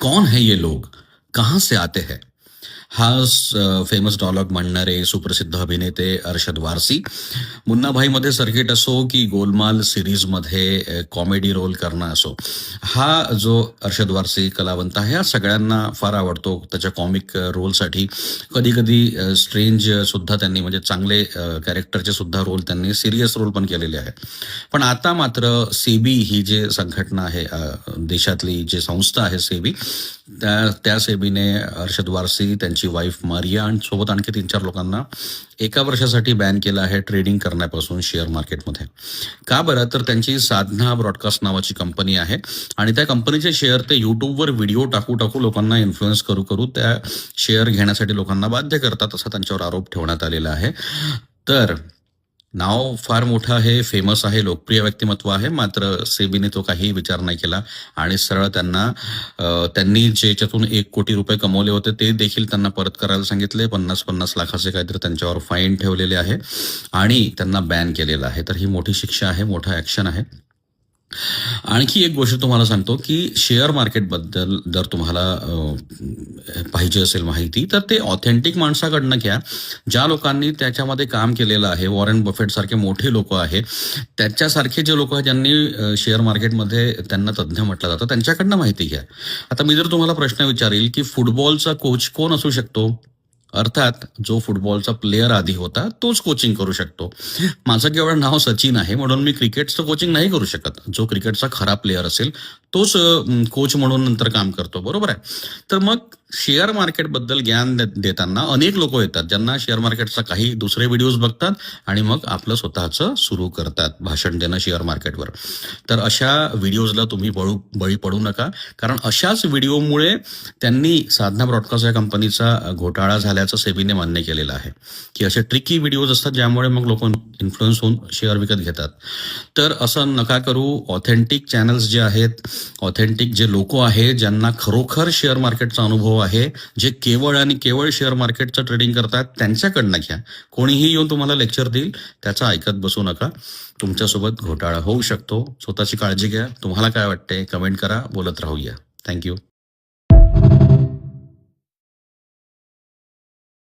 कौन है ये लोग, कहाँ से आते हैं? हा फेमस डायलॉग म्हणणारे सुप्रसिद्ध अभिनेते अरशद वारसी मुन्नाभाईमध्ये सर्किट असो की गोलमाल सिरीजमध्ये कॉमेडी रोल करणं असो, हा जो अरशद वारसी कलावंत आहे हा सगळ्यांना फार आवडतो. त्याच्या कॉमिक रोलसाठी कधी कधी स्ट्रेंज सुद्धा त्यांनी म्हणजे चांगले कॅरेक्टरचे सुद्धा रोल त्यांनी सिरियस रोल पण केलेले आहे. पण आता मात्र सेबी ही जे संघटना आहे, देशातली जी संस्था आहे सेबी, त्या सेबीने अरशद वारसी, त्यांची वाईफ मारिया आणि सोबत आणखी 3-4 लोकांना 1 वर्षासाठी बॅन केलं आहे ट्रेडिंग करण्यापासून शेअर मार्केटमध्ये. का बरं? तर त्यांची साधना ब्रॉडकास्ट नावाची कंपनी आहे आणि त्या कंपनीचे शेअर ते युट्यूबवर व्हिडिओ टाकू लोकांना इन्फ्लुएन्स करू त्या शेअर घेण्यासाठी लोकांना बाध्य करतात, असा त्यांच्यावर आरोप ठेवण्यात आलेला आहे. तर नाव फार मोठं आहे, फेमस आहे, लोकप्रिय व्यक्तिमत्व आहे, मात्र सेबीने तो काही विचार नाही केला आणि सरळ त्यांनी ज्याच्यातून 1 कोटी रुपये कमवले होते ते देखील त्यांना परत करायला सांगितले. 50-50 लाखाचे काहीतरी त्यांच्यावर फाईन ठेवलेले आहे आणि त्यांना बॅन केलेलं आहे. तर ही मोठी शिक्षा आहे, मोठा ऍक्शन आहे. आणखी एक गोष्ट तुम्हाला सांगतो की शेअर मार्केटबद्दल जर तुम्हाला पाहिजे असेल माहिती, तर ते ऑथेंटिक माणसाकडनं घ्या, ज्या लोकांनी त्याच्यामध्ये काम केलेलं आहे. वॉरेन बफेट सारखे मोठे लोक आहे, त्याच्यासारखे जे लोक ज्यांनी शेअर मार्केटमध्ये त्यांना तज्ज्ञ म्हटलं जातं, त्यांच्याकडनं माहिती घ्या. आता मी जर तुम्हाला प्रश्न विचारेल की फुटबॉलचा कोच कोण असू शकतो, अर्थात जो फुटबॉलचा प्लेअर आधी होता तोच कोचिंग करू शकतो. माझं केवळ नाव सचिन आहे म्हणून मी क्रिकेटचं कोचिंग नाही करू शकत. जो क्रिकेटचा खरा प्लेअर असेल तोच कोच म्हणून नंतर काम करतो, बरोबर आहे. तर मग शेअर मार्केटबद्दल ज्ञान देताना अनेक लोक येतात ज्यांना शेअर मार्केटचा काही दुसरे व्हिडिओज बघतात आणि मग आपलं स्वतःचं सुरू करतात भाषण देणं शेअर मार्केटवर. तर अशा व्हिडिओजला तुम्ही बळी पडू नका, कारण अशाच व्हिडिओमुळे त्यांनी साधना ब्रॉडकास्ट या कंपनीचा घोटाळा झाल्याचं सेबीने मान्य केलेलं आहे की असे ट्रिकी व्हिडिओज असतात ज्यामुळे मग लोक इन्फ्लुएन्स होऊन शेअर विकत घेतात. तर असं नका करू. ऑथेंटिक चॅनल्स जे आहेत, ऑथेंटिक जे लोक आहेत ज्यांना खरोखर शेअर मार्केटचा अनुभव आहे, जे केवळ आणि केवळ शेअर मार्केटचं ट्रेडिंग करतात, त्यांच्याकडनं घ्या. कोणीही येऊन तुम्हाला लेक्चर देईल त्याचं ऐकत बसू नका. तुमच्यासोबत घोटाळा होऊ शकतो. स्वतःची काळजी घ्या. तुम्हाला काय वाटतंय कमेंट करा, बोलत राहूया. थँक्यू.